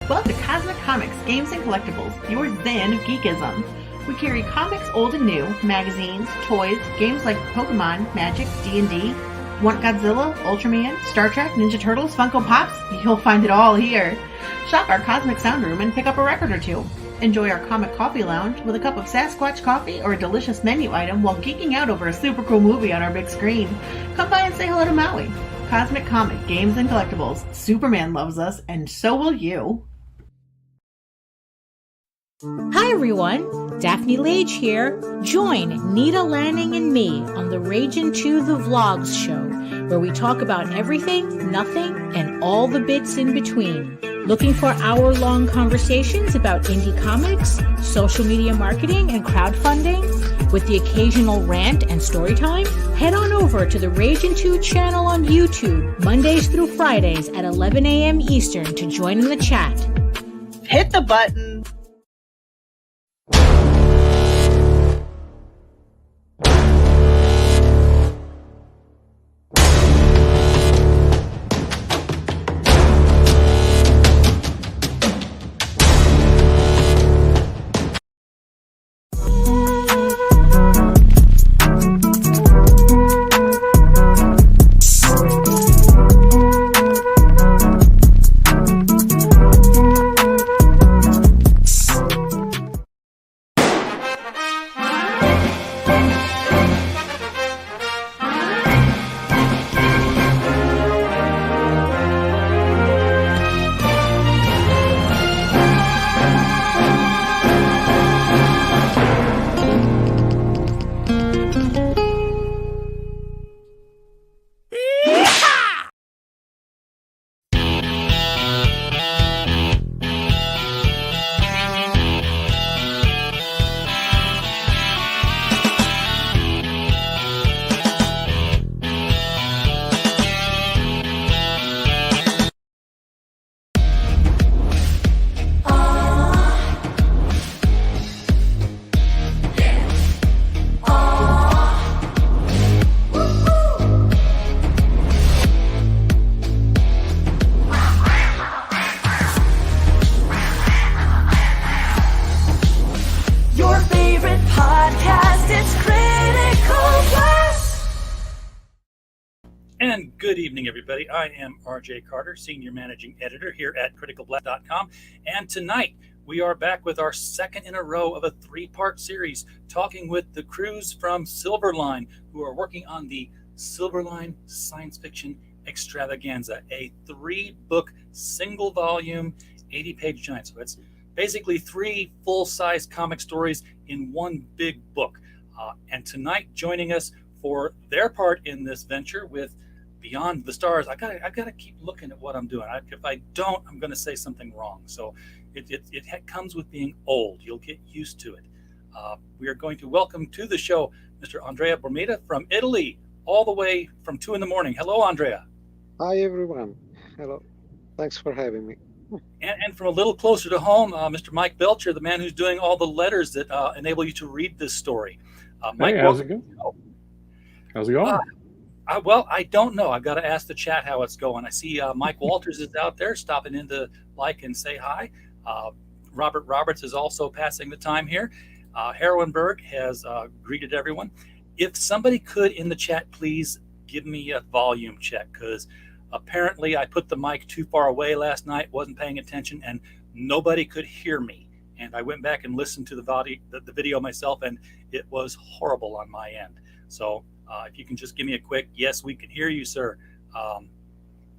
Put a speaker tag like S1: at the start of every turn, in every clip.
S1: Welcome to Cosmic Comics, Games and Collectibles, your zen of geekism. We carry comics old and new, magazines, toys, games like Pokemon, Magic, D&D. Want Godzilla, Ultraman, Star Trek, Ninja Turtles, Funko Pops? You'll find it all here. Shop our Cosmic Sound Room and pick up a record or two. Enjoy our Comic Coffee Lounge with a cup of Sasquatch coffee or a delicious menu item while geeking out over a super cool movie on our big screen. Come by and say hello to Maui. Cosmic Comic, Games and Collectibles. Superman loves us, and so will you.
S2: Hi everyone, Daphne Lage here. Join Nita Lanning and me on the Ragin' 2 The Vlogs show, where we talk about everything, nothing, and all the bits in between. Looking for hour-long conversations about indie comics, social media marketing, and crowdfunding, with the occasional rant and story time? Head on over to the Ragin' 2 channel on YouTube, Mondays through Fridays at 11 a.m. Eastern to join in the chat.
S1: Hit the button.
S3: And good evening, everybody. I am RJ Carter, Senior Managing Editor here at CriticalBlast.com. And tonight, we are back with our second in a row of a three-part series, talking with the crews from Silverline, who are working on the Silverline Science Fiction Extravaganza, a three-book, single-volume, 80-page giant. So it's basically three full-size comic stories in one big book. And tonight, joining us for their part in this venture with Beyond the Stars, I gotta keep looking at what I'm doing. If I don't, I'm going to say something wrong. So it comes with being old. You'll get used to it. We are going to welcome to the show Mr. Andrea Bermida from Italy, all the way from 2 a.m. Hello, Andrea.
S4: Hi, everyone. Hello. Thanks for having me.
S3: And from a little closer to home, Mr. Mike Belcher, the man who's doing all the letters that enable you to read this story. Mike,
S5: hey, how's it going? How's it going?
S3: Well, I don't know. I've got to ask the chat how it's going. I see Mike Walters is out there stopping in to like and say hi. Robert Roberts is also passing the time here. Heroenberg has greeted everyone. If somebody could in the chat, please give me a volume check, because apparently I put the mic too far away last night, wasn't paying attention, and nobody could hear me. And I went back and listened to the video myself, and it was horrible on my end. So if you can just give me a quick, yes, we can hear you, sir.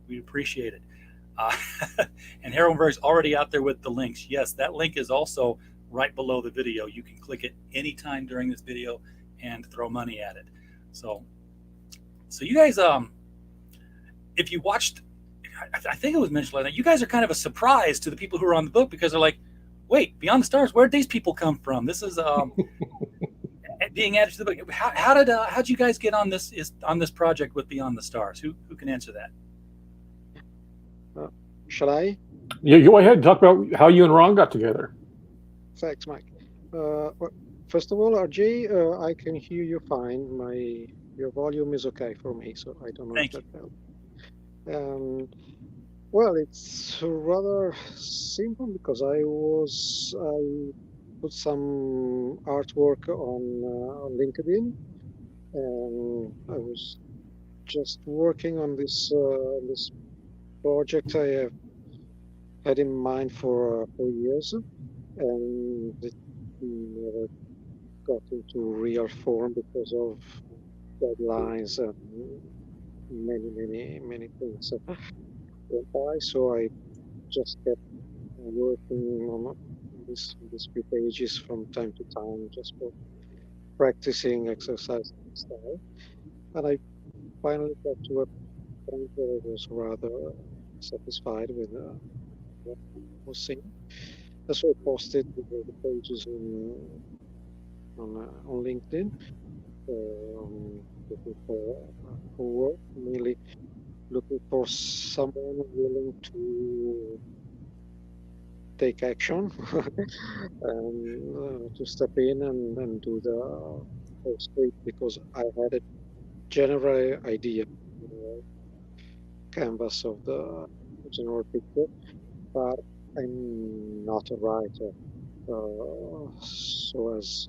S3: We'd appreciate it. And Heroenberg's already out there with the links. Yes, that link is also right below the video. You can click it anytime during this video and throw money at it. So you guys, if you watched, I think it was mentioned last night, you guys are kind of a surprise to the people who are on the book, because they're like, wait, Beyond the Stars, where'd these people come from? This is being added to the book. How'd you guys get on this project with Beyond the Stars? Who can answer that?
S4: Shall I?
S5: Yeah, go ahead and talk about how you and Ron got together.
S4: Thanks, Mike. First of all, RJ, I can hear you fine. Your volume is okay for me, so I don't know
S3: Thank
S4: if that helps. Well, it's rather simple because I put some artwork on LinkedIn, and I was just working on this project I have had in mind for years, and it never got into real form because of deadlines and many things went by. So I just kept working on these few pages from time to time, just for practicing exercise style. And I finally got to a point where I was rather satisfied with what I was seeing. That's why I posted the pages on LinkedIn, looking for work, mainly looking for someone willing to take action and to step in and do the whole script because I had a general idea, canvas of the general picture, but I'm not a writer. So as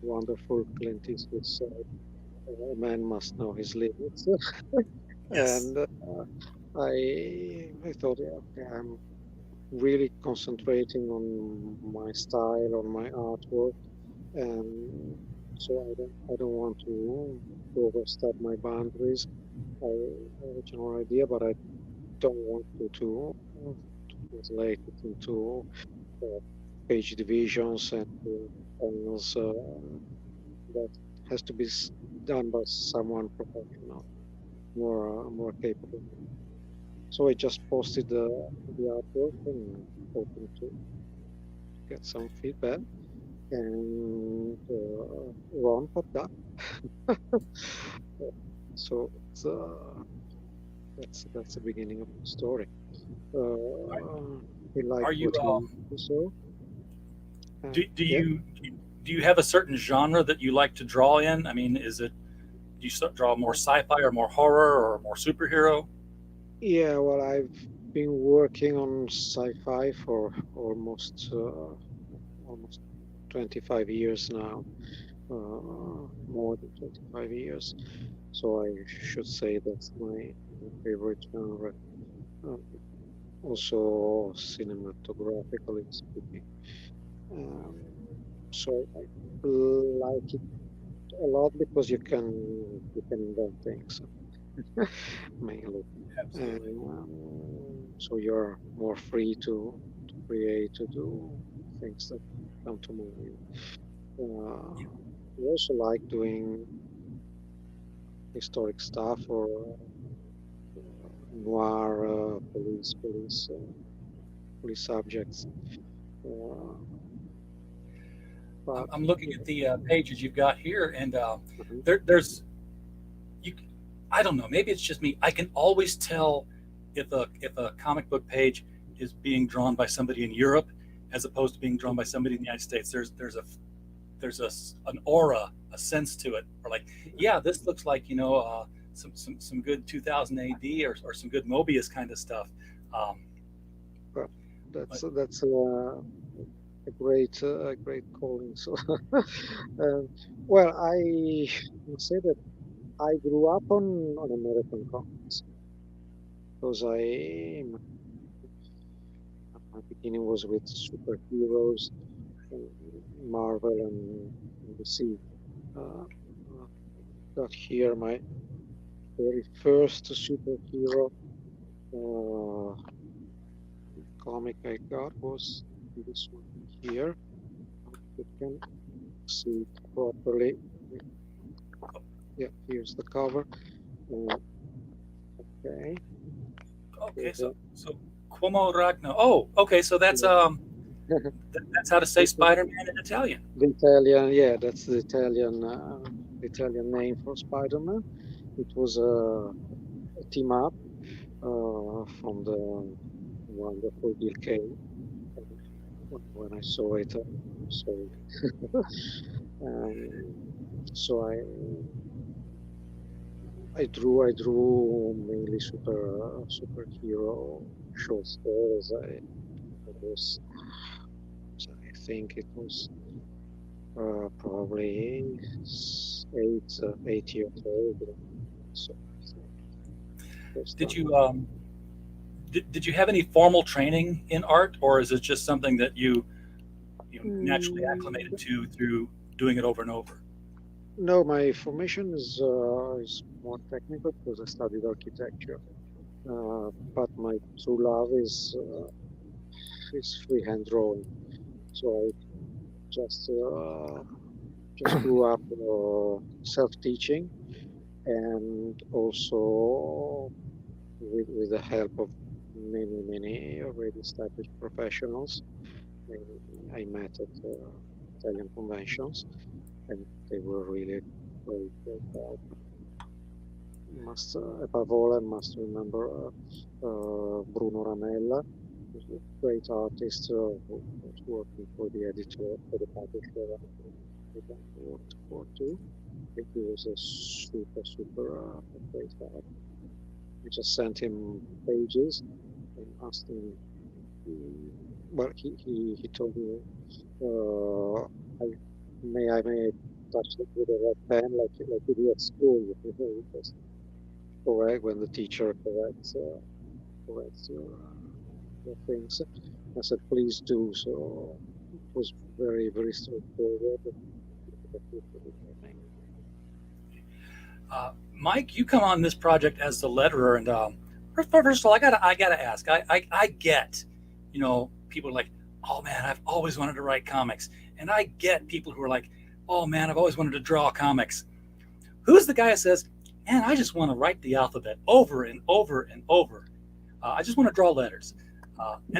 S4: wonderful Clint Eastwood said, a man must know his limits.
S3: Yes.
S4: And I thought, yeah, okay, I'm really concentrating on my style, on my artwork, and so I don't want to overstep my boundaries. I have a general idea, but I don't want to translate it into uh, page divisions and panels that has to be done by someone professional, more capable. So I just posted the artwork and hoping to get some feedback. And Ron popped up. So that's the beginning of the story. He liked
S3: Are you
S4: what he saw.
S3: do
S4: Yeah,
S3: you have a certain genre that you like to draw in? I mean, is it do you draw more sci-fi or more horror or more superhero?
S4: yeah. Well, I've been working on sci-fi for almost 25 years now, more than 25 years. So I should say that's my favorite genre. Uh, Also cinematographically speaking. Um, so I like it a lot because you can invent things mainly, and
S3: Absolutely.
S4: so you're more free to create to do things that come to mind. I also like doing historic stuff or noir police subjects. Uh, but
S3: I'm looking at the pages you've got here, and
S4: mhm.
S3: there's you. I don't know. Maybe it's just me. I can always tell if a comic book page is being drawn by somebody in Europe as opposed to being drawn by somebody in the United States. There's an aura, a sense to it. Or like, yeah, this looks like some good 2000 AD or some good Mobius kind of stuff. Um,
S4: Well,
S3: but
S4: that's a great calling. So, uh, well, I must say that I grew up on American comics because my beginning was with superheroes, and Marvel and DC. Uh, uh, got here my very first superhero uh, comic I got was this one here. You can see it properly. Yeah, here's the cover. Okay.
S3: okay,
S4: There's a,
S3: so Cuomo Ragno. Oh, okay, so that's how to say
S4: this is
S3: Spider-Man in Italian.
S4: the Italian, yeah, that's the Italian name for Spider-Man. It was a team up from the wonderful Bill Kane. When I saw it, so um, so I drew mainly superhero short stories. I think it was probably 8 years old. So first
S3: Did
S4: time.
S3: you did you have any formal training in art, or is it just something that you naturally
S4: Mm,
S3: acclimated to through doing it over and over?
S4: no, my formation is more technical because I studied architecture. But my true love is freehand drawing. So I just grew up self-teaching, and also with the help of many already established professionals. I met at Italian conventions, and they were really great help. Above all, I must remember Bruno Ramella, who's a great artist who was working for the editor, for the publisher with that worked for too. I think he was a super great guy. I just sent him pages and asked him. Well, he told me, I may touch it with a red pen like you do at school. Just correct when the teacher corrects your things. I said, please do. So it was very straightforward.
S3: Mike, you come on this project as the letterer, and first of all, I gotta ask. I get, people are like, oh man, I've always wanted to write comics, and I get people who are like, oh man, I've always wanted to draw comics. Who's the guy that says, man, I just want to write the alphabet over and over and over. I just want to draw letters.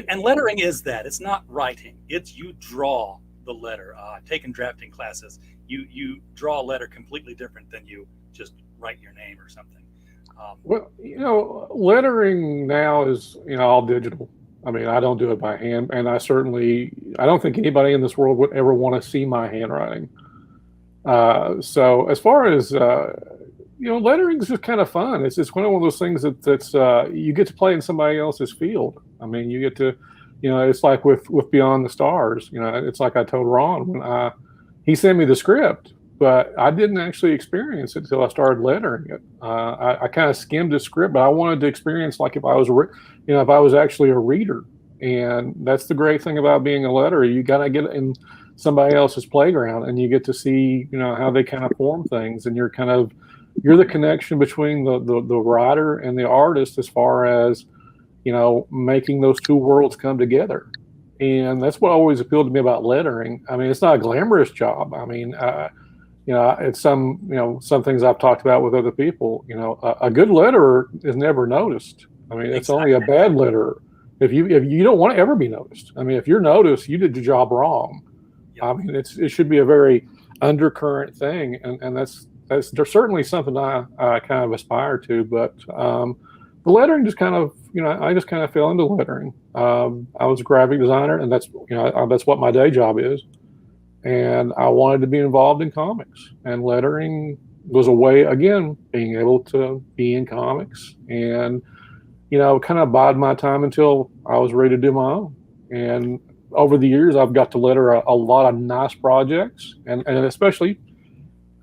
S3: And lettering is that. It's not writing. It's you draw the letter. I've taken drafting classes. You draw a letter completely different than you just write your name or something.
S5: Well, lettering now is, all digital. I mean, I don't do it by hand, and I don't think anybody in this world would ever want to see my handwriting. So as far as lettering is just kind of fun. It's one of those things that's you get to play in somebody else's field. I mean, you get to, it's like with Beyond the Stars. It's like I told Ron when he sent me the script, but I didn't actually experience it until I started lettering it. I kind of skimmed the script, but I wanted to experience like if I was, if I was actually a reader. And that's the great thing about being a letterer. You got to get in somebody else's playground, and you get to see, how they kind of form things, and you're the connection between the writer and the artist as far as, making those two worlds come together. And that's what always appealed to me about lettering. I mean, it's not a glamorous job. I mean, it's some things I've talked about with other people. A good letterer is never noticed. I mean, it's only a bad letterer if you don't want to ever be noticed. I mean, if you're noticed, you did your job wrong.
S3: Yep.
S5: I mean, it should be a very undercurrent thing, and that's there's certainly something I kind of aspire to. But the lettering just kind of, I just kind of fell into lettering. I was a graphic designer, and that's that's what my day job is. And I wanted to be involved in comics, and lettering was a way, again, being able to be in comics and, kind of bide my time until I was ready to do my own. And over the years, I've got to letter a lot of nice projects, and especially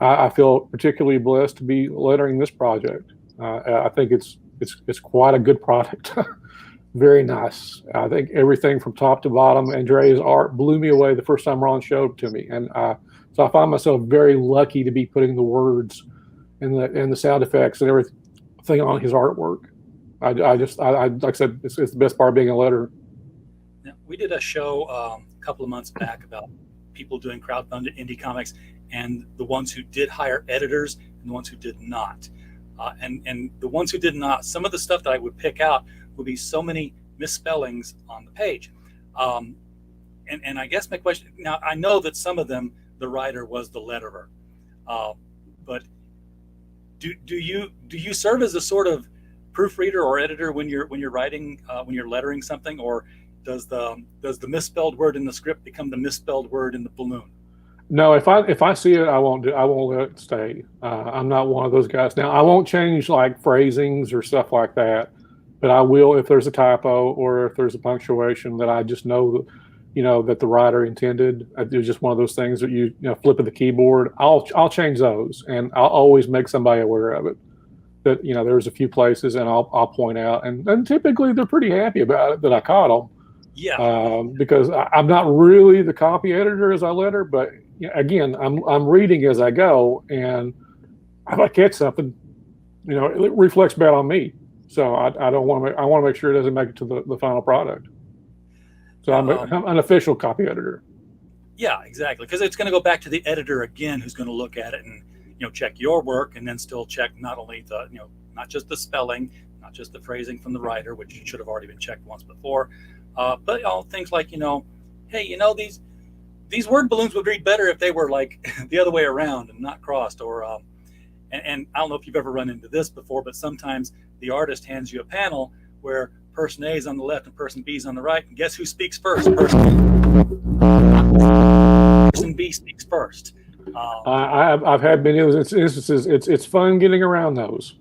S5: I feel particularly blessed to be lettering this project. I think it's quite a good product. Very nice. I think everything from top to bottom. Andrea's art blew me away the first time Ron showed it to me, and so I find myself very lucky to be putting the words and the sound effects and everything on his artwork. I like I said, it's the best part of being a letterer.
S3: Yeah, we did a show a couple of months back about people doing crowdfunded indie comics, and the ones who did hire editors and the ones who did not. And the ones who did not, some of the stuff that I would pick out would be so many misspellings on the page. And I guess my question, now I know that some of them, the writer was the letterer, but do you serve as a sort of proofreader or editor when you're writing, when you're lettering something, or does the misspelled word in the script become the misspelled word in the balloon?
S5: No, if I see it, I won't let it stay. I'm not one of those guys. Now, I won't change like phrasings or stuff like that, but I will if there's a typo or if there's a punctuation that I just know, that the writer intended. It's just one of those things that you flip at the keyboard. I'll change those, and I'll always make somebody aware of it. That there's a few places, and I'll point out, and typically they're pretty happy about it that I caught them.
S3: Yeah.
S5: Because I'm not really the copy editor as I letter, but again, I'm reading as I go, and if I catch something, it reflects bad on me. So I don't want to. I want to make sure it doesn't make it to the final product. So I'm an official copy editor.
S3: Yeah, exactly. Because it's going to go back to the editor again, who's going to look at it and check your work, and then still check not only the not just the spelling, not just the phrasing from the writer, which should have already been checked once before. But all things like, hey, these word balloons would read better if they were like the other way around and not crossed. Or and I don't know if you've ever run into this before, but sometimes the artist hands you a panel where person A is on the left and person B is on the right, and guess who speaks first? Person B speaks first.
S5: I've had many of those instances. It's fun getting around those.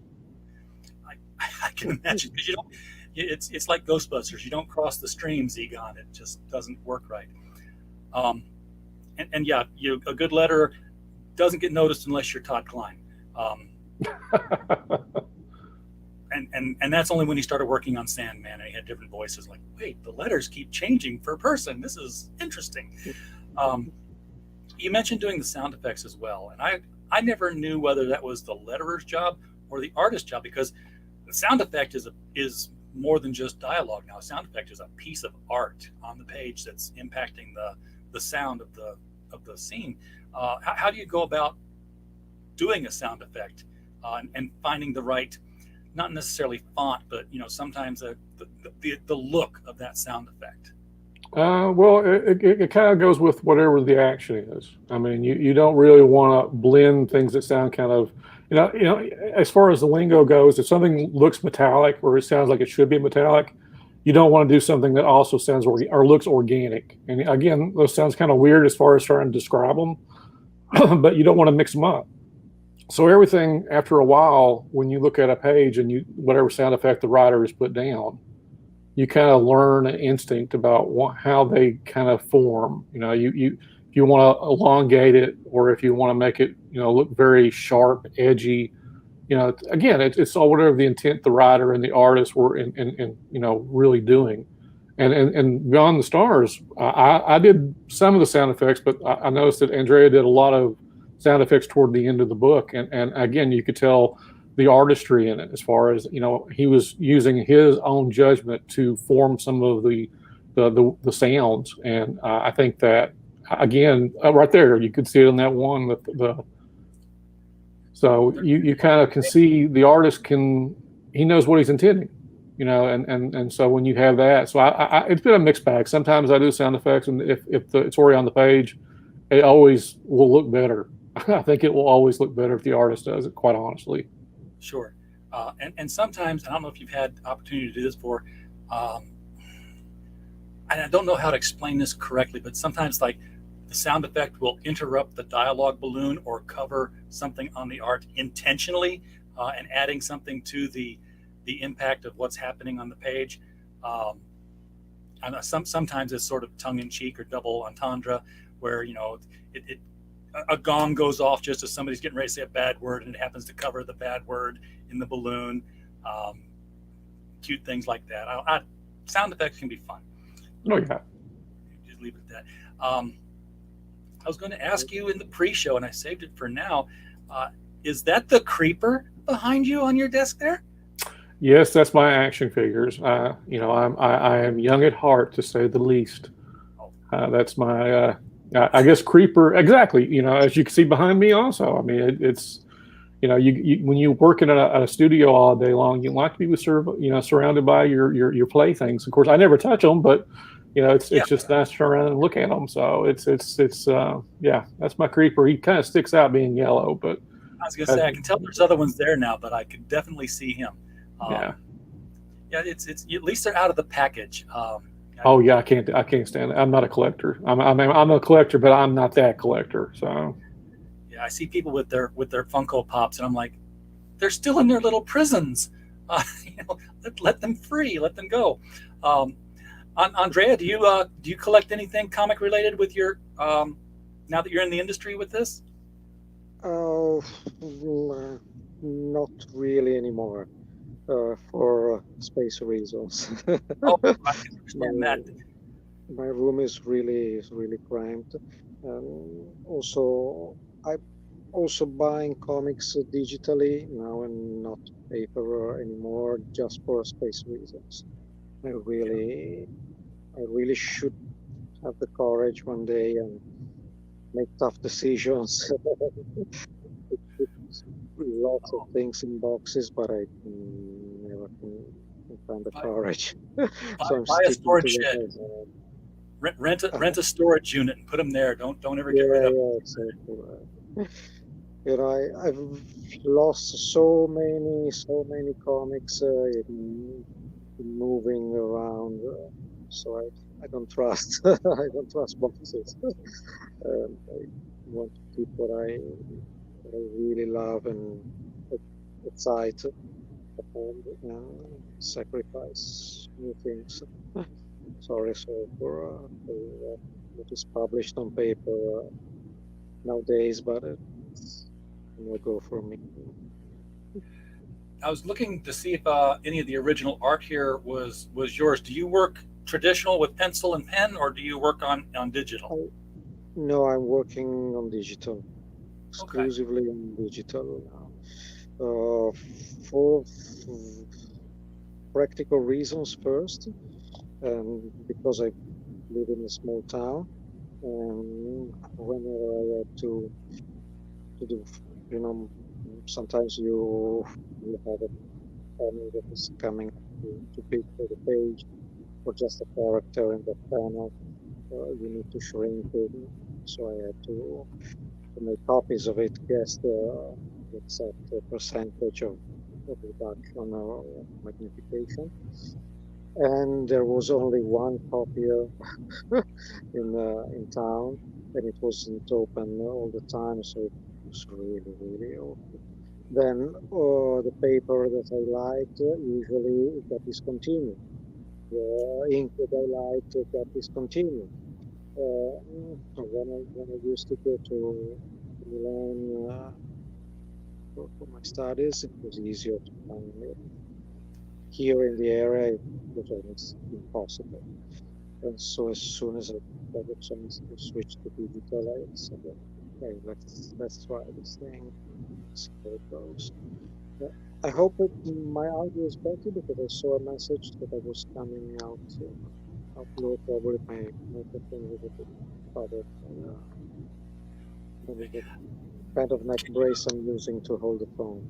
S3: I can imagine, because it's like Ghostbusters. You don't cross the streams, Egon. It just doesn't work right. And yeah, a good letter doesn't get noticed unless you're Todd Klein. And that's only when he started working on Sandman, and he had different voices. Like, wait, the letters keep changing per person. This is interesting. You mentioned doing the sound effects as well, and I never knew whether that was the letterer's job or the artist's job, because the sound effect is more than just dialogue now. A sound effect is a piece of art on the page that's impacting the sound of the scene. How do you go about doing a sound effect and finding the right, not necessarily font, but sometimes the look of that sound effect?
S5: Well, it kind of goes with whatever the action is. I mean, you don't really want to blend things that sound kind of, as far as the lingo goes, if something looks metallic or it sounds like it should be metallic, you don't want to do something that also sounds or looks organic. And again, those sounds kind of weird as far as trying to describe them, but you don't want to mix them up. So everything, after a while, when you look at a page and whatever sound effect the writer has put down, you kind of learn an instinct about how they kind of form. If you want to elongate it, or if you want to make it, look very sharp, edgy, again, it's all whatever the intent the writer and the artist were in really doing. And Beyond the Stars, I did some of the sound effects, but I noticed that Andrea did a lot of sound effects toward the end of the book, and again, you could tell the artistry in it, as far as he was using his own judgment to form some of the sounds. And I think that, again, right there, you could see it in that one with so you kind of can see the artist he knows what he's intending, and so when you have that, so I it's been a mixed bag. Sometimes I do sound effects, and if it's already on the page, it always will look better. I think it will always look better if the artist does it, quite honestly.
S3: Sure. And sometimes, I don't know if you've had opportunity to do this before, and I don't know how to explain this correctly, but sometimes like the sound effect will interrupt the dialogue balloon or cover something on the art intentionally, and adding something to the impact of what's happening on the page. And sometimes it's sort of tongue-in-cheek or double entendre, where a gong goes off just as somebody's getting ready to say a bad word, and it happens to cover the bad word in the balloon. Cute things like that. Sound effects can be fun.
S5: Oh, yeah.
S3: Just leave it at that. I was going to ask you in the pre-show, and I saved it for now. Is that the creeper behind you on your desk there?
S5: Yes, that's my action figures. I am young at heart, to say the least. That's my I guess creeper, exactly. As you can see behind me also. I mean, it's you when you work in a studio all day long, you like to be surrounded by your playthings. Of course, I never touch them, but it's just nice to turn around and look at them. So it's that's my creeper. He kind of sticks out being yellow, but
S3: I was gonna say I can tell there's other ones there now, but I could definitely see him. It's at least they're out of the package.
S5: Oh yeah, I can't stand it. I'm not a collector. I'm a collector, but I'm not that collector. So
S3: Yeah, I see people with their Funko Pops, and I'm like, they're still in their little prisons. Let them free, let them go. Um, Andrea, do you collect anything comic related with your now that you're in the industry with this?
S4: Oh, not really anymore, for space reasons.
S3: Oh, I can
S4: My
S3: understand that.
S4: my room is really cramped. Also, I'm also buying comics digitally now and not paper anymore, just for space reasons. I
S3: Yeah.
S4: really, I really should have the courage one day and make tough decisions. It puts lots of things in boxes, but I never can find the
S3: Buy,
S4: courage. So I'm
S3: buy a
S4: sticking to
S3: storage
S4: what
S3: shed.
S4: I have.
S3: Rent a storage unit and put them there. Don't ever get rid
S4: Yeah,
S3: of them.
S4: yeah, exactly. You know, I've lost so many comics in moving around, so I don't trust. I don't trust boxes. I want to keep what I really love and excite and sacrifice new things. Sorry, for what is published on paper nowadays, but it's no go for me.
S3: I was looking to see if any of the original art here was yours. Do you work traditional with pencil and pen, or do you work on digital?
S4: I No, I'm working on digital,
S3: Okay.
S4: exclusively on digital now. Uh, for practical reasons first, and because I live in a small town, and whenever I had to do, you know, sometimes you have a panel that is coming to pick for the page or just a character in the panel. You need to shrink it, so I had to make copies of it, guess the exact percentage of reduction or magnification. And there was only one copier in town, and it wasn't open all the time, so it was really awful. Then the paper that I liked usually got discontinued. The ink that I liked got discontinued. When I used to go to Milan for my studies, it was easier to find it. Here in the area, it was almost impossible. And so as soon as I got a chance to switch to digital, I said, okay, let's try this thing, see how it goes. Uh, I hope that my audio is better because I saw a message that I was coming out low. Probably my microphone was a bit bothered. There is a kind of neck brace I'm using to hold the phone.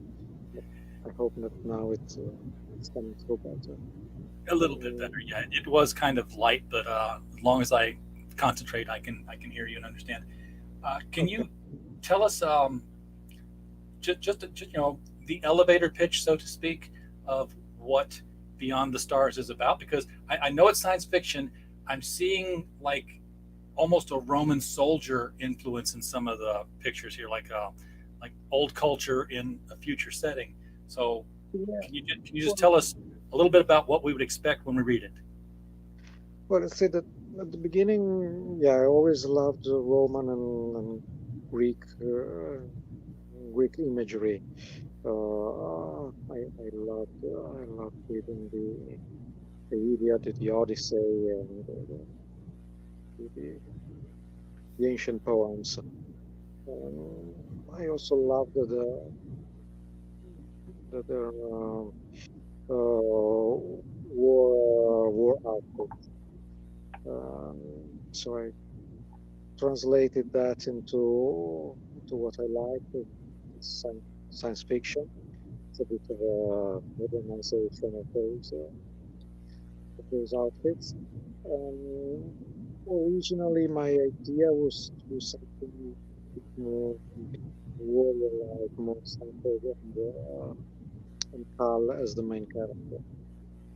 S4: But I hope that now it's coming through better.
S3: A little bit
S4: Uh,
S3: better. Yeah, it was kind of light, but as long as I concentrate, I can hear you and understand. Can
S4: okay.
S3: you tell us just the elevator pitch, so to speak, of what Beyond the Stars is about? Because I know it's science fiction. I'm seeing like almost a Roman soldier influence in some of the pictures here, like old culture in a future setting. So
S4: Yeah.
S3: can you just
S4: Well,
S3: tell us a little bit about what we would expect when we read it?
S4: well, let's say that at the beginning, yeah, I always loved Roman and Greek Greek imagery. I loved reading the Iliad, the Odyssey, and the ancient poems. I also loved the war output. So I translated that into what I like, science fiction. It's a bit of a modernization of those outfits. Um, Originally, my idea was to do something more warrior-like, more centered and Carl as the main character.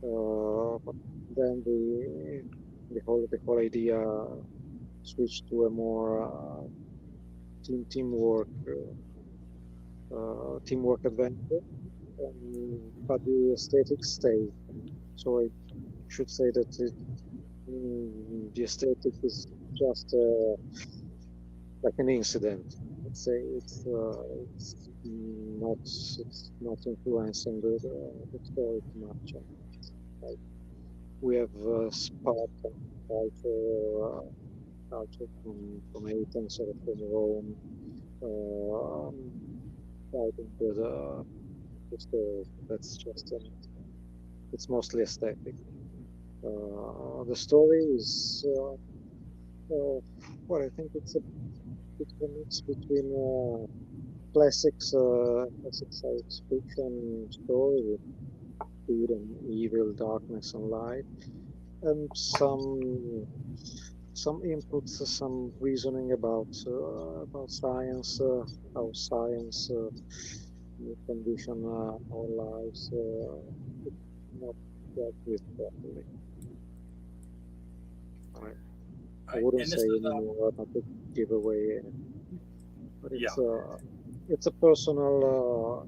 S4: But then the whole idea switched to a more teamwork adventure, but the aesthetic stayed. So I should say that the aesthetic is just like an incident. Let's say it's not influencing the story too much. Like we have spark and culture from Athens or from Rome, right into the story. That's just it's mostly aesthetic. The story is well, I think it's a mix between classic science fiction story with good and evil, darkness and light, and some inputs, some reasoning about science, how science will condition our lives. Not dealt with properly. I wouldn't
S3: And
S4: say
S3: this is
S4: anymore, not to give away anything, but
S3: yeah.
S4: it's a personal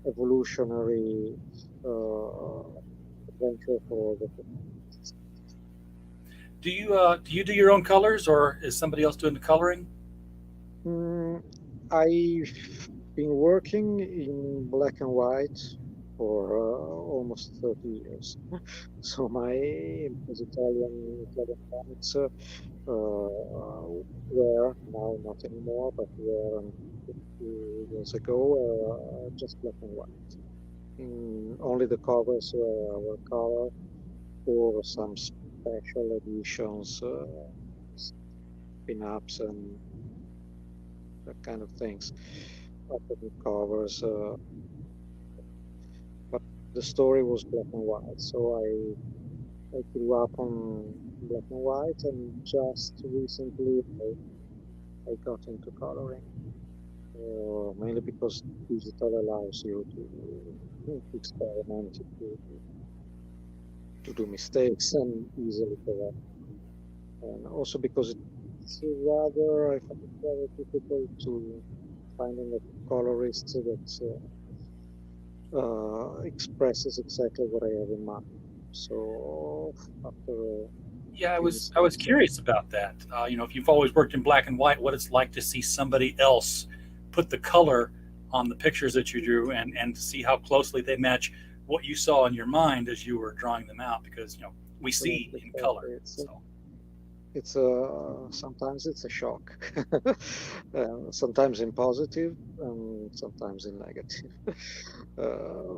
S4: evolutionary adventure for the.
S3: Do you do your own colors, or is somebody else doing the coloring?
S4: I've been working in black and white for almost 30 years. So my Italian comics were now not anymore, but were a few years ago just black and white. Only the covers were color or some special editions, pin-ups and that kind of things. Alternate covers, but the story was black and white. So I grew up on black and white, and just recently I got into coloring, mainly because digital allows you to experiment, to do mistakes and easily correct. And also because it's I find it rather difficult to finding a colorist that expresses exactly what I have in mind. So after
S3: Yeah,
S4: few
S3: I was
S4: mistakes,
S3: curious about that. If you've always worked in black and white, what it's like to see somebody else put the color on the pictures that you drew, and to see how closely they match what you saw in your mind as you were drawing them out. Because we see in color, so
S4: it's sometimes it's a shock, sometimes in positive and sometimes in negative.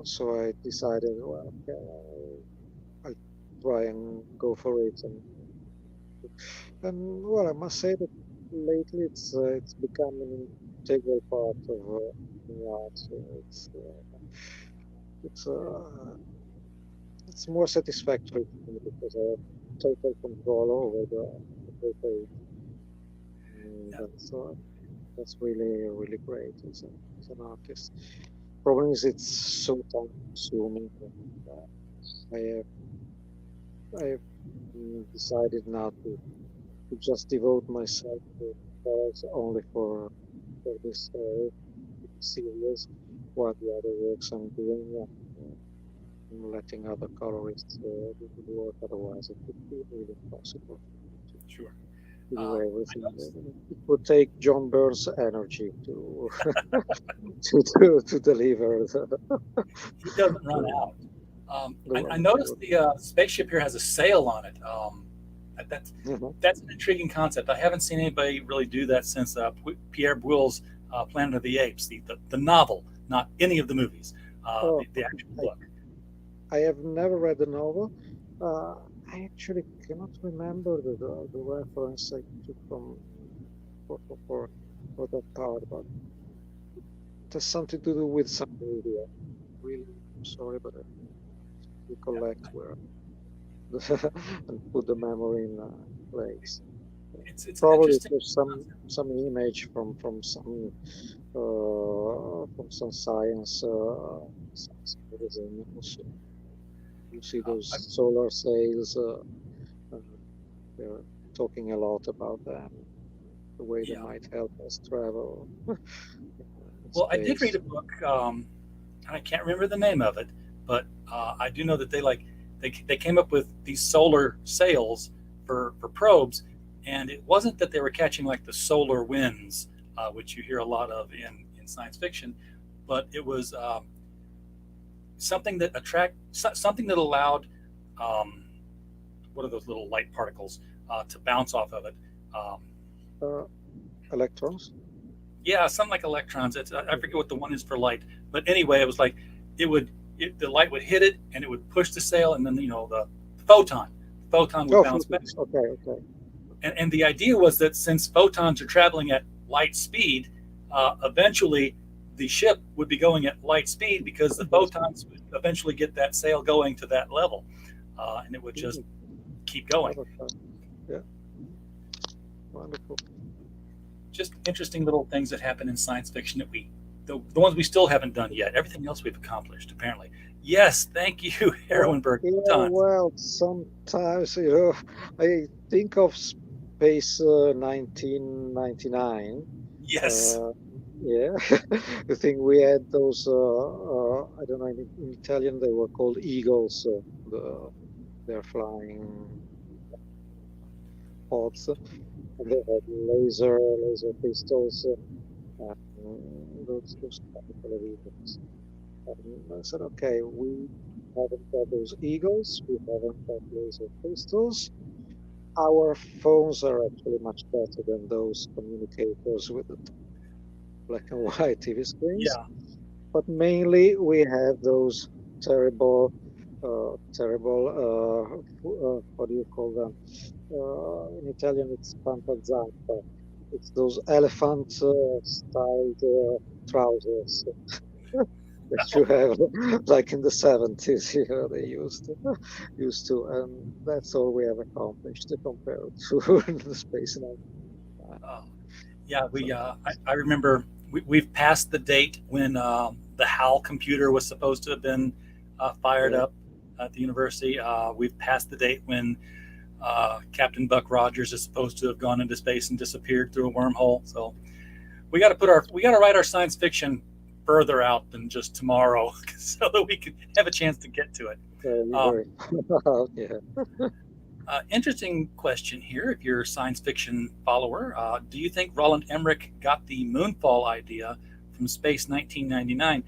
S4: So I decided, well, okay, I'll try and go for it, and well, I must say that lately it's become an integral part of the art. So it's it's more satisfactory for me because I have total control over the page. And
S3: yeah,
S4: that's really great as an artist. Problem is it's so time consuming. I have I have decided now to just devote myself to colors only for this series, while the other works I'm doing, I'm letting other colorists do the work. Otherwise, it would be really impossible
S3: sure.
S4: to do
S3: I
S4: everything.
S3: noticed
S4: It would take John Burns' energy to to deliver
S3: he doesn't run
S4: the,
S3: out. I
S4: the
S3: noticed the spaceship here has a sail on it. That's
S4: Mhm.
S3: that's an intriguing concept. I haven't seen anybody really do that since Pierre Bouil's Planet of the Apes, the novel, not any of the movies,
S4: Oh,
S3: the actual
S4: I,
S3: book.
S4: I have never read the novel. Uh, I actually cannot remember the reference I took from for, for, for for that part, but it has something to do with some media. Really, I'm sorry, but I recollect where and put the memory in place.
S3: It's an
S4: Probably it
S3: interesting
S4: was
S3: concept.
S4: some image from some science magazine also. You see those solar sails. They're talking a lot about them, the way they might help us travel.
S3: Well, I did read a book. I can't remember the name of it, but I do know that they came up with these solar sails for probes, and it wasn't that they were catching like the solar winds, which you hear a lot of in science fiction, but it was something that something that allowed what are those little light particles to bounce off of it.
S4: Electrons.
S3: Yeah, something like electrons. I forget what the one is for light, but anyway, it was like the light would hit it and it would push the sail, and then the photon would bounce back.
S4: Okay.
S3: And the idea was that since photons are traveling at light speed, eventually the ship would be going at light speed because the photons would eventually get that sail going to that level, and it would just keep going.
S4: Yeah, wonderful.
S3: Just interesting little things that happen in science fiction that the ones we still haven't done yet. Everything else we've accomplished, apparently. Yes, thank you, Heroinberg.
S4: Yeah, well, sometimes, I think of Space 1999.
S3: Yes.
S4: Yeah, I think we had those, I don't know, in Italian they were called eagles. They're flying pods. And they had laser pistols, those televisions. And I said, okay, we haven't got those eagles, we haven't got laser pistols. Our phones are actually much better than those communicators with the black and white TV screens.
S3: Yeah.
S4: But mainly we have those terrible, what do you call them? In Italian, it's pantalzampa. It's those elephant-styled trousers that you have, like in the 70s. They used to, and that's all we have accomplished compared to the Space Nine.
S3: Yeah, I remember we've passed the date when the HAL computer was supposed to have been fired up at the university. We've passed the date when Captain Buck Rogers is supposed to have gone into space and disappeared through a wormhole. So we got to write our science fiction further out than just tomorrow, so that we can have a chance to get to it. Interesting question here. If you're a science fiction follower, do you think Roland Emmerich got the Moonfall idea from Space 1999?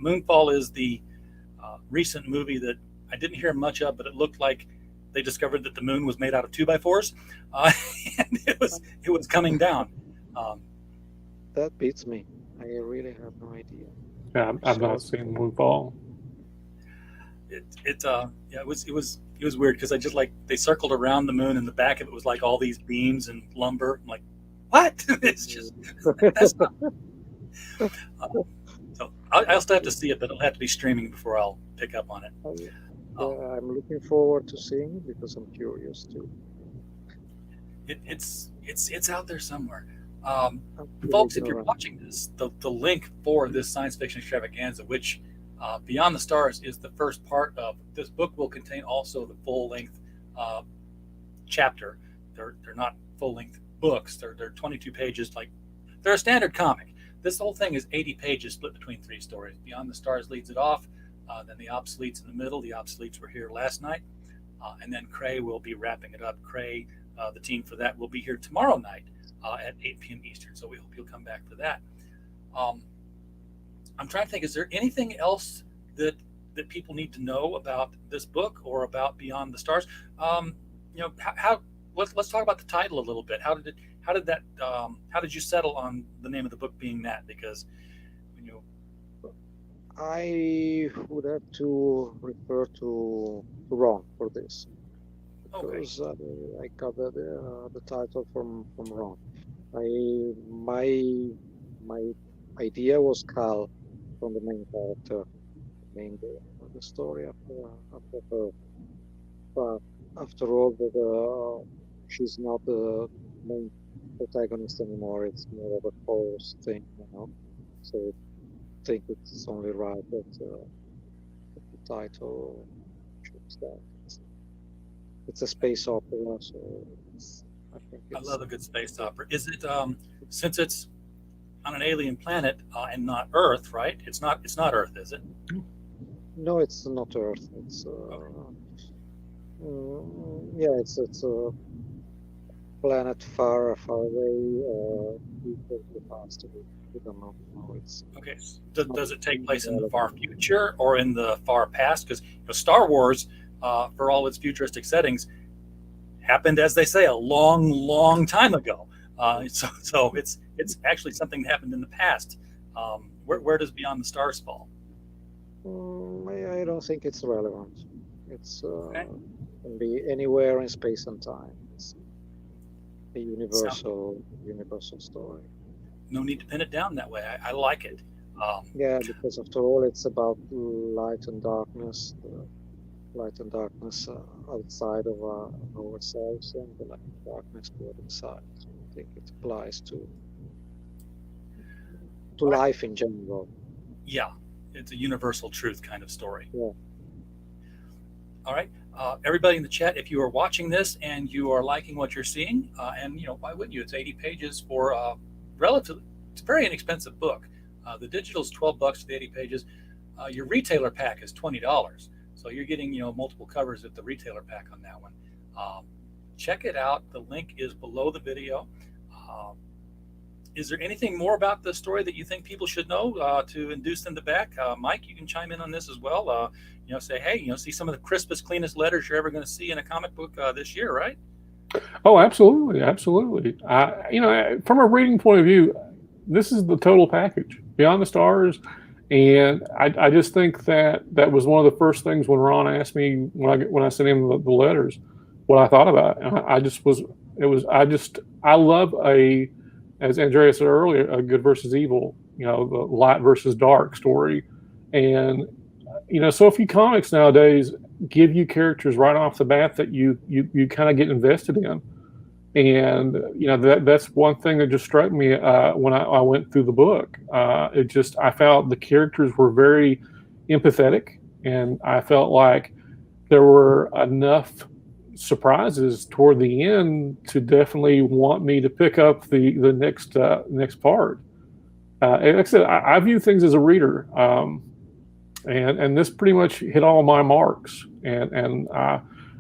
S3: Moonfall is the recent movie that I didn't hear much of, but it looked like they discovered that the moon was made out of 2x4s, and it was coming down.
S4: That beats me. I really have no idea.
S5: Yeah, I've not seen Moonfall.
S3: It was weird because I just they circled around the moon, and the back of it was like all these beams and lumber. I'm like, what? It's just that's not. So I'll still have to see it, but it'll have to be streaming before I'll pick up on it.
S4: I'm looking forward to seeing it because I'm curious too.
S3: It's out there somewhere. Folks, if you're watching this, the link for this science fiction extravaganza, which Beyond the Stars is the first part of this book, will contain also the full-length chapter. They're not full-length books. They're 22 pages. They're a standard comic. This whole thing is 80 pages split between 3 stories. Beyond the Stars leads it off. Then the Obsoletes in the middle. The Obsoletes were here last night. And then Cray will be wrapping it up. Cray, the team for that, will be here tomorrow night at 8 p.m. Eastern. So we hope you'll come back for that. I'm trying to think, is there anything else that people need to know about this book or about Beyond the Stars? Let's talk about the title a little bit. How did you settle on the name of the book being that? Because
S4: I would have to refer to Ron for this, because I got the title from Ron. My idea was Cal from the main character, named the story after her. But after all, she's not the main protagonist anymore. It's more of a chorus thing, So I think it's only right that the title should It's a space opera, so I think
S3: I
S4: it's
S3: love a good space opera. Is it since it's on an alien planet and not Earth, right? It's not Earth, is it?
S4: no, it's not Earth. It's yeah, it's a planet far away. People who passed away. We don't know how it's.
S3: Okay. Does it take place in the far future or in the far past? Because Star Wars, for all its futuristic settings, happened, as they say, a long, long time ago. So it's actually something that happened in the past. Where does Beyond the Stars fall?
S4: I don't think it's relevant. It's
S3: Okay.
S4: can be anywhere in space and time. It's a universal story.
S3: No need to pin it down that way. I like it.
S4: Yeah, because after all, it's about light and darkness. Light and darkness outside of ourselves, and the light and darkness toward inside. So I think it applies to life in general.
S3: Yeah, it's a universal truth kind of story.
S4: Yeah.
S3: All right. Everybody in the chat, if you are watching this and you are liking what you're seeing, and why wouldn't you? It's 80 pages for relatively, it's a very inexpensive book. The digital is $12 for the 80 pages. Your retailer pack is $20. So you're getting, multiple covers at the retailer pack on that one. Check it out. The link is below the video. Is there anything more about the story that you think people should know to induce them to back? Mike, you can chime in on this as well. Say, hey, see some of the crispest, cleanest letters you're ever going to see in a comic book this year, right?
S5: Oh, absolutely, absolutely. From a reading point of view, this is the total package, Beyond the Stars. And I just think that was one of the first things when Ron asked me when I sent him the letters, what I thought about it. And I love as Andrea said earlier, a good versus evil, the light versus dark story. And, so few comics nowadays give you characters right off the bat that you kind of get invested in. And, that's one thing that just struck me when I went through the book. I felt the characters were very empathetic, and I felt like there were enough surprises toward the end to definitely want me to pick up the next part. And like I said, I view things as a reader, and this pretty much hit all my marks. And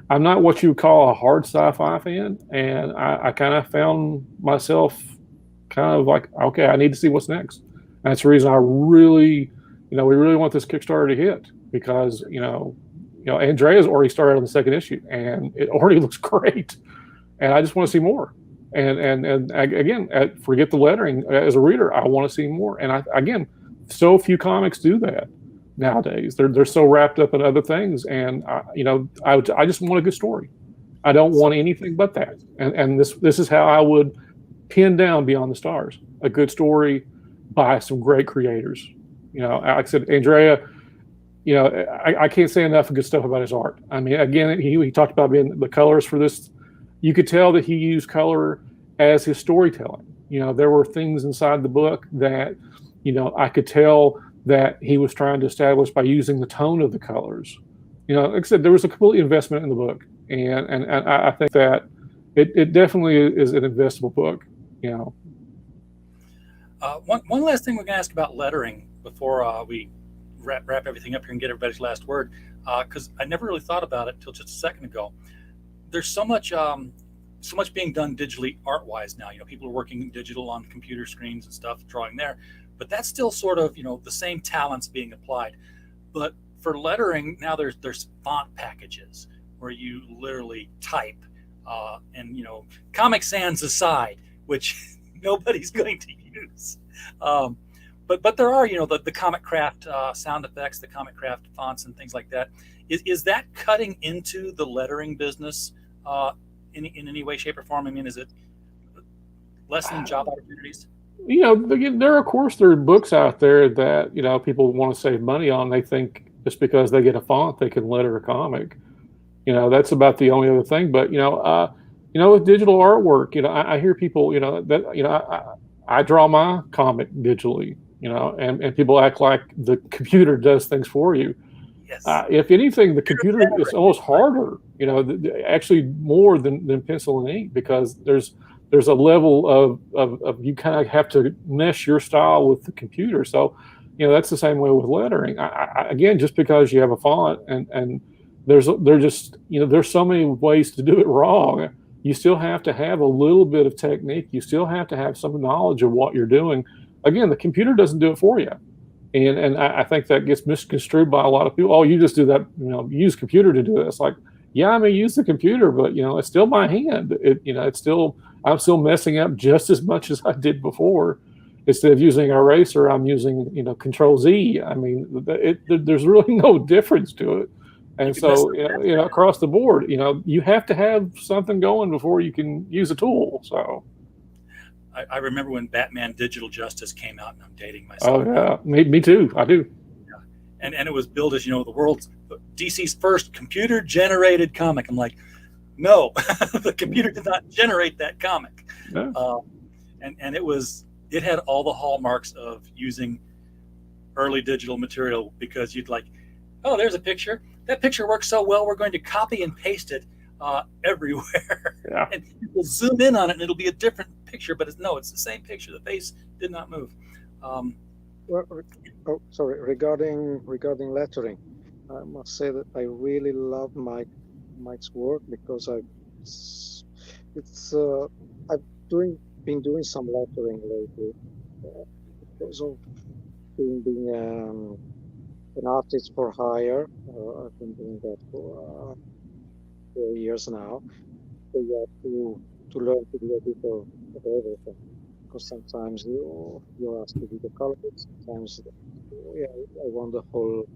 S5: I'm not what you would call a hard sci-fi fan, and I kind of found myself kind of like, okay, I need to see what's next. And that's the reason I really, we really want this Kickstarter to hit, because Andrea's already started on the second issue, and it already looks great, and I just want to see more. And again, forget the lettering. As a reader, I want to see more. And again, so few comics do that nowadays. They're so wrapped up in other things, and I just want a good story. I don't want anything but that. And this is how I would pin down Beyond the Stars: a good story by some great creators. Like I said, Andrea. I can't say enough good stuff about his art. I mean, again, he talked about being the colors for this. You could tell that he used color as his storytelling. There were things inside the book that, I could tell that he was trying to establish by using the tone of the colors. Like I said, there was a complete investment in the book, and I think that it definitely is an investable book.
S3: One last thing we're going to ask about lettering before we wrap everything up here and get everybody's last word, because I never really thought about it until just a second ago. There's so much being done digitally art-wise now. People are working digital on computer screens and stuff, drawing there, but that's still sort of the same talents being applied. But for lettering now, there's font packages where you literally type, and Comic Sans aside, which nobody's going to use. But there are, the Comic Craft sound effects, the Comic Craft fonts and things like that. Is that cutting into the lettering business in any way, shape, or form? I mean, is it lessening job opportunities?
S5: There are books out there that, people want to save money on. They think just because they get a font, they can letter a comic. That's about the only other thing. But, with digital artwork, I hear people, I draw my comic digitally. And people act like the computer does things for you.
S3: Yes.
S5: If anything, the computer is almost harder, actually more than pencil and ink, because there's a level of you kind of have to mesh your style with the computer. So, that's the same way with lettering. Again, just because you have a font and there's so many ways to do it wrong. You still have to have a little bit of technique. You still have to have some knowledge of what you're doing. Again, the computer doesn't do it for you. And I think that gets misconstrued by a lot of people. Oh, you just do that, use computer to do it. It's like, yeah, I may use the computer, but it's still my hand. I'm still messing up just as much as I did before. Instead of using eraser, I'm using Control Z. I mean, there's really no difference to it. And so across the board, you have to have something going before you can use a tool. So.
S3: I remember when Batman Digital Justice came out, and I'm dating myself.
S5: Oh yeah, me too. I do.
S3: Yeah. And it was billed as the world's DC's first computer-generated comic. I'm like, no, the computer did not generate that comic.
S5: Yeah.
S3: And it had all the hallmarks of using early digital material, because you'd like, oh, there's a picture. That picture works so well, we're going to copy and paste it everywhere.
S5: Yeah.
S3: And we'll zoom in on it and it'll be a different picture, but it's the same picture. The face did not move.
S4: Sorry. Regarding lettering, I must say that I really love Mike's work, because I've been doing some lettering lately, because of being an artist for hire. I've been doing that for 4 years now. So you have to learn to do a bit of everything, because sometimes you're asked to do the colors. Sometimes I want the whole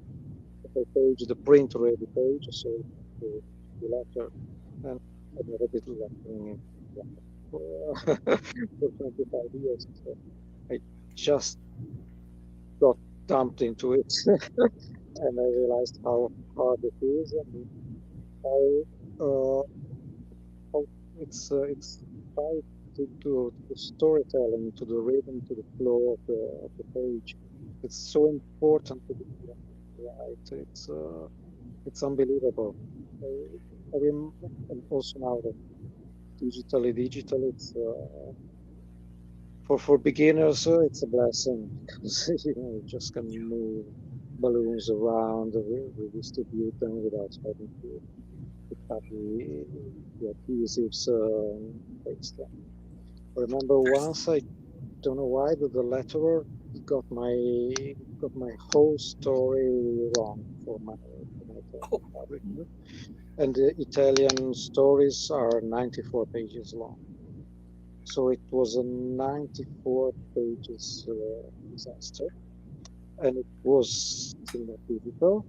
S4: page, the print ready page, so the letter. And I never did lettering for 25 years. So I just got dumped into it, and I realized how hard it is, and how it's tied to the storytelling, to the rhythm, to the flow of the page. It's so important to be right. It's unbelievable. And also now that digital, it's for beginners, it's a blessing, because you just can move balloons around, redistribute them without having to cut the adhesives, paste them. I remember once, I don't know why, the letterer got my whole story wrong for my fabric. And the Italian stories are 94 pages long. So it was a 94 pages disaster, and it was still not digital.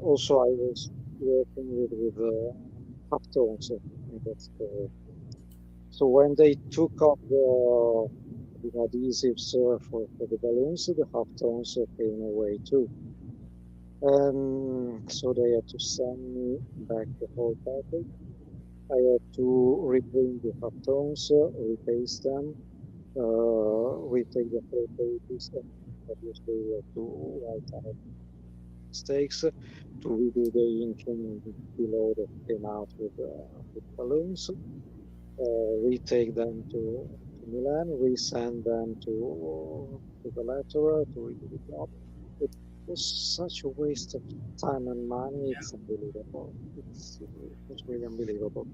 S4: Also, I was working with halftones. So when they took off the adhesives for the balloons, the halftones came away too. And so they had to send me back the whole package. I had to reprint the halftones, repaste them, retake the whole pages, and obviously we had to write out mistakes, to redo the inking below that came out with balloons, retake them to Milan, resend them to the letterer to redo the job. It was such a waste of time and money. It's unbelievable. It was really unbelievable.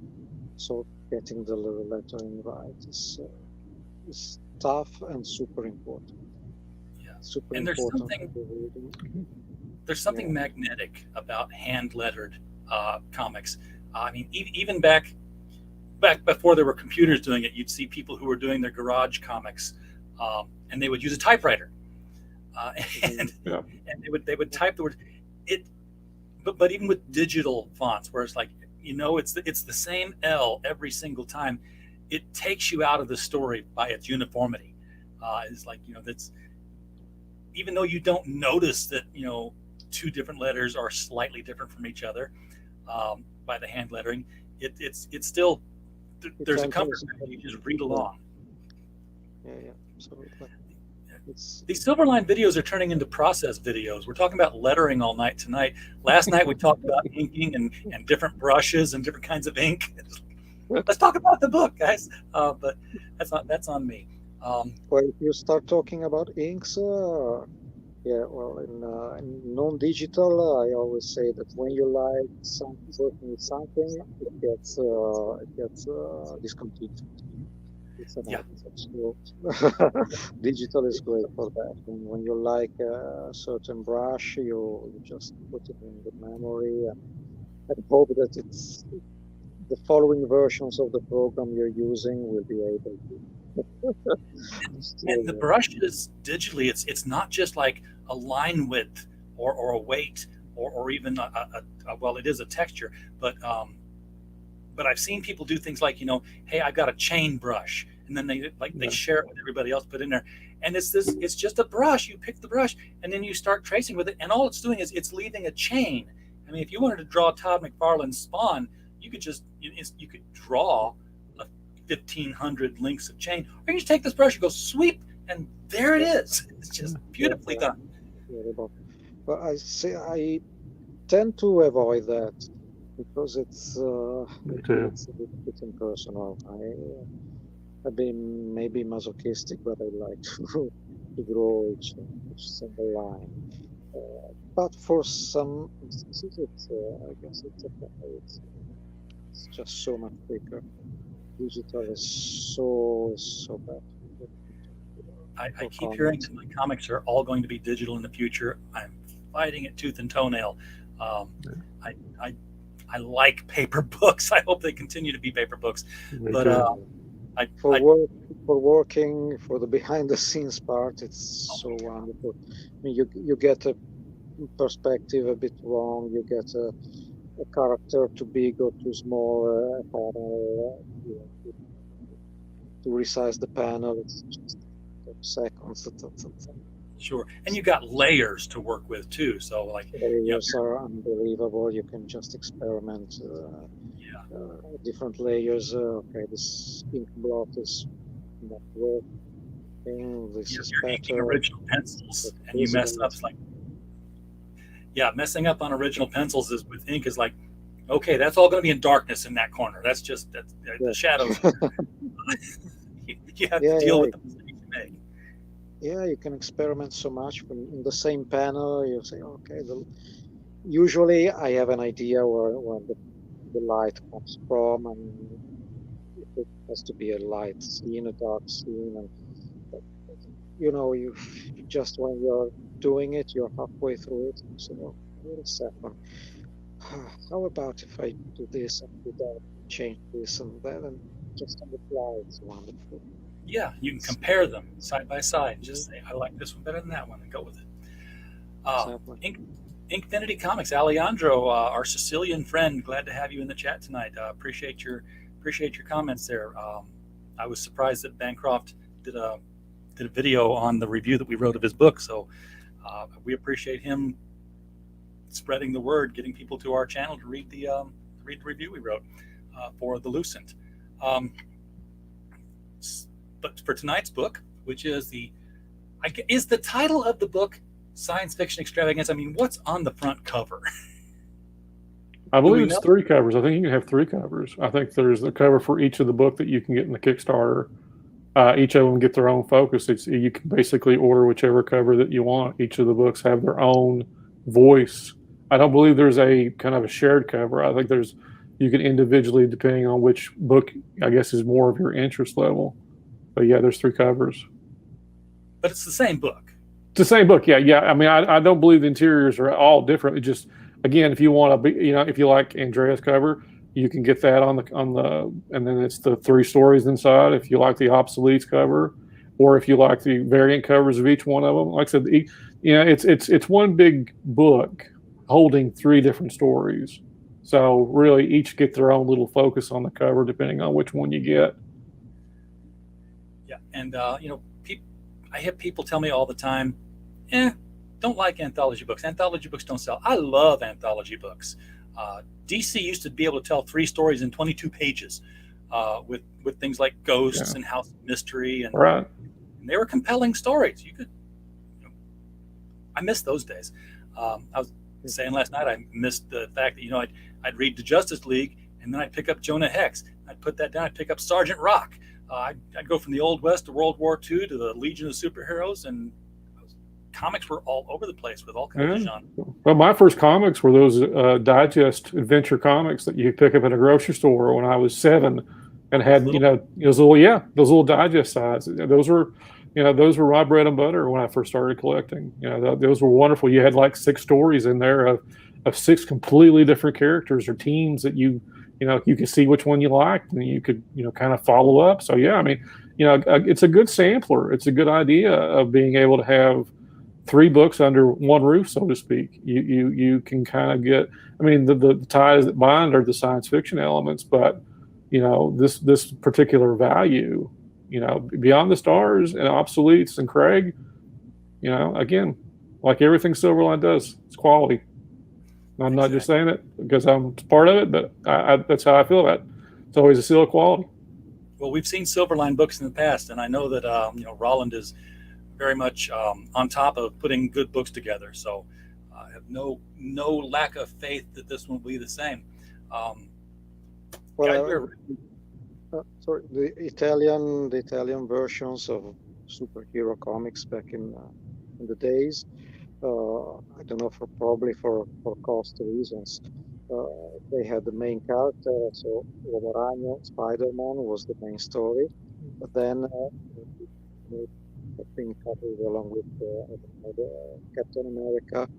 S4: So getting the lettering right is tough and super important.
S3: Yeah.
S4: Super
S3: and
S4: important.
S3: There's something magnetic about hand-lettered comics. I mean, even back before there were computers doing it, you'd see people who were doing their garage comics, and they would use a typewriter, and they would type the word. But even with digital fonts, where it's like, it's the same L every single time, it takes you out of the story by its uniformity. It's like, that's, even though you don't notice that, two different letters are slightly different from each other by the hand lettering, it's still, there's a comfort. You just read along.
S4: Yeah, absolutely. It's
S3: These Silverline videos are turning into process videos. We're talking about lettering all night tonight. Last night we talked about inking and different brushes and different kinds of ink. Let's talk about the book, guys. But that's on me.
S4: well, if you start talking about inks, yeah, well, in non-digital, I always say that when you like working with something, it gets discontinued. It's an
S3: Yeah.
S4: habit. So digital is great for that. When you like a certain brush, you just put it in the memory and hope that it's the following versions of the program you're using will be able to still
S3: And the brushes digitally, it's not just like a line width or a weight or even well, it is a texture, but I've seen people do things like, hey, I've got a chain brush, and then they share it with everybody else, put in there, and it's just a brush. You pick the brush, and then you start tracing with it, and all it's doing is it's leaving a chain. I mean, if you wanted to draw Todd McFarlane's Spawn, you could draw 1,500 links of chain, or you just take this brush, you go sweep, and there it is. It's just beautifully done.
S4: But I tend to avoid that because it's a bit impersonal. I've been maybe masochistic, but I like to draw each single line. But for some instances, I guess it's okay. It's just so much quicker. Digital is so bad.
S3: I keep hearing that my comics are all going to be digital in the future. I'm fighting it tooth and toenail. I like paper books. I hope they continue to be paper books. But
S4: for working for the behind the scenes part, it's so wonderful. I mean, you get a perspective a bit wrong. You get a character too big or too small. To resize the panel, it's just seconds.
S3: Sure, and you got layers to work with too. So like
S4: layers are unbelievable. You can just experiment. Different layers. Okay, this ink blot is not working. This is
S3: you're inking
S4: better.
S3: original pencils, and you mess up. Like, messing up on original pencils with ink is like, okay, that's all going to be in darkness in that corner. That's the shadows. You have to deal with the mistakes you make.
S4: Yeah, you can experiment so much in the same panel. You say, okay, usually I have an idea where the light comes from, and it has to be a light scene, a dark scene, and you just when you're doing it, you're halfway through it. You say, oh, wait a second. How about if I do this and do that, change this and that, and just on the fly, it's wonderful.
S3: Yeah, you can compare them side by side. Just say, I like this one better than that one, and go with it.
S4: Exactly.
S3: Inkfinity Comics, Alejandro, our Sicilian friend, glad to have you in the chat tonight. Appreciate your comments there. I was surprised that Bancroft did a video on the review that we wrote of his book, so we appreciate him spreading the word, getting people to our channel to read the review we wrote for The Lucent. But for tonight's book, which is the title of the book Science Fiction Extravaganza? I mean, what's on the front cover?
S5: I believe it's 3 covers. I think you can have 3 covers. I think there's the cover for each of the book that you can get in the Kickstarter. Each of them get their own focus. You can basically order whichever cover that you want. Each of the books have their own voice. I don't believe there's a kind of a shared cover. I think you can individually, depending on which book, I guess, is more of your interest level. But yeah, there's 3 covers.
S3: But it's the same book.
S5: It's the same book, yeah. I mean, I don't believe the interiors are all different. It just, again, if you want to be, if you like Andrea's cover, you can get that on the, and then it's the 3 stories inside. If you like the obsoletes cover, or if you like the variant covers of each one of them, like I said, it's one big book holding 3 different stories. So really, each get their own little focus on the cover, depending on which one you get.
S3: Yeah, and I have people tell me all the time, don't like anthology books. Anthology books don't sell. I love anthology books. DC used to be able to tell 3 stories in 22 pages with things like Ghosts and House of Mystery. And
S5: right.
S3: and they were compelling stories. You could, I miss those days. I was saying last night, I missed the fact that, I'd read the Justice League, and then I'd pick up Jonah Hex. I'd put that down. I'd pick up Sergeant Rock. I'd go from the Old West to World War II to the Legion of Superheroes, and comics were all over the place with all kinds of genres.
S5: Well, my first comics were those digest adventure comics that you pick up at a grocery store when I was 7, and had those little digest size. Those were my bread and butter when I first started collecting. Those were wonderful. You had like 6 stories in there of 6 completely different characters or teams that you could see which one you liked, and you could kind of follow up. So yeah, I mean, it's a good sampler. It's a good idea of being able to have 3 books under one roof, so to speak. You can kind of get, I mean, the ties that bind are the science fiction elements, but this particular value, Beyond the Stars and Obsoletes and Craig, again, like everything Silverline does, it's quality. I'm not just saying it because I'm part of it, but that's how I feel about it. It's always a seal of quality.
S3: Well, we've seen Silverline books in the past, and I know that Roland is very much on top of putting good books together. So I have no lack of faith that this one will be the same.
S4: Sorry, the Italian versions of superhero comics back in the days. I don't know, probably for cost reasons. They had the main character, so Uomo Ragno, Spider-Man was the main story, but then been covered along with Captain America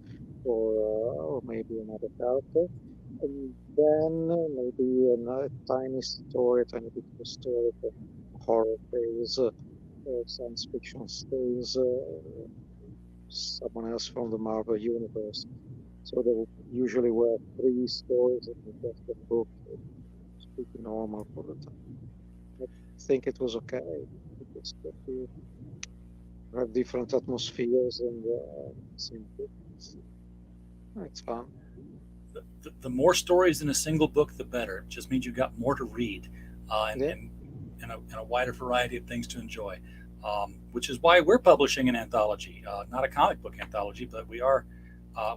S4: or maybe another character, and then maybe a tiny bit of a story for horror tales, science fiction tales, someone else from the Marvel universe. So there usually were 3 stories in just a book, pretty normal for the time. I think it was okay. It was good to have different atmospheres and it's fun.
S3: The more stories in a single book, the better. It just means you've got more to read and a wider variety of things to enjoy, which is why we're publishing an anthology, not a comic book anthology, but we are.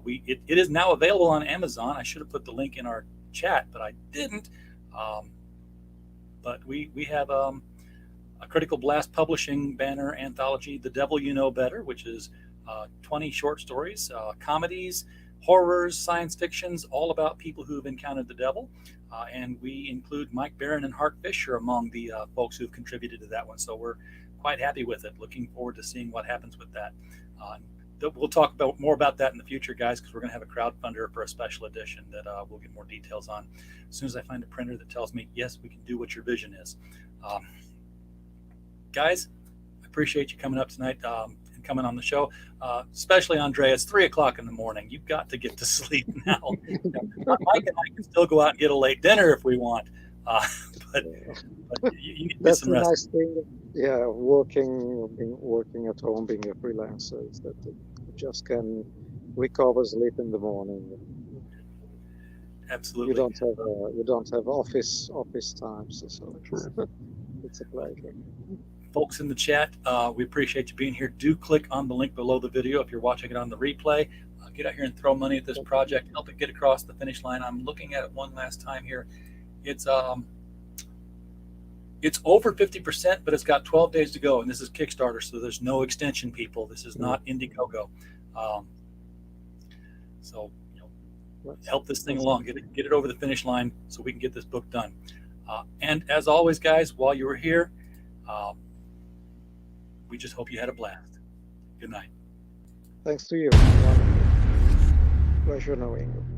S3: It is now available on Amazon. I should have put the link in our chat, but I didn't. But we have a Critical Blast Publishing banner anthology, The Devil You Know Better, which is 20 short stories, comedies, horrors, science fictions, all about people who have encountered the devil. And we include Mike Barron and Hart Fisher among the folks who've contributed to that one. So we're quite happy with it. Looking forward to seeing what happens with that. We'll talk more about that in the future, guys, because we're going to have a crowdfunder for a special edition that we'll get more details on as soon as I find a printer that tells me, yes, we can do what your vision is. Guys, I appreciate you coming up tonight and coming on the show, especially Andrea. It's 3 o'clock in the morning. You've got to get to sleep now. Mike and I can still go out and get a late dinner if we want, but you need to get some rest.
S4: That's the nice thing. Yeah, working at home, being a freelancer, is that you just can recover sleep in the morning.
S3: Absolutely.
S4: You don't have office times, so it's a pleasure.
S3: Folks in the chat, we appreciate you being here. Do click on the link below the video if you're watching it on the replay. Get out here and throw money at this project. Help it get across the finish line. I'm looking at it one last time here. It's over 50%, but it's got 12 days to go, and this is Kickstarter, so there's no extension, people. This is not Indiegogo. So help this thing along. Get it over the finish line so we can get this book done. And as always, guys, while you were here, we just hope you had a blast. Good night.
S4: Thanks to you. Pleasure knowing you.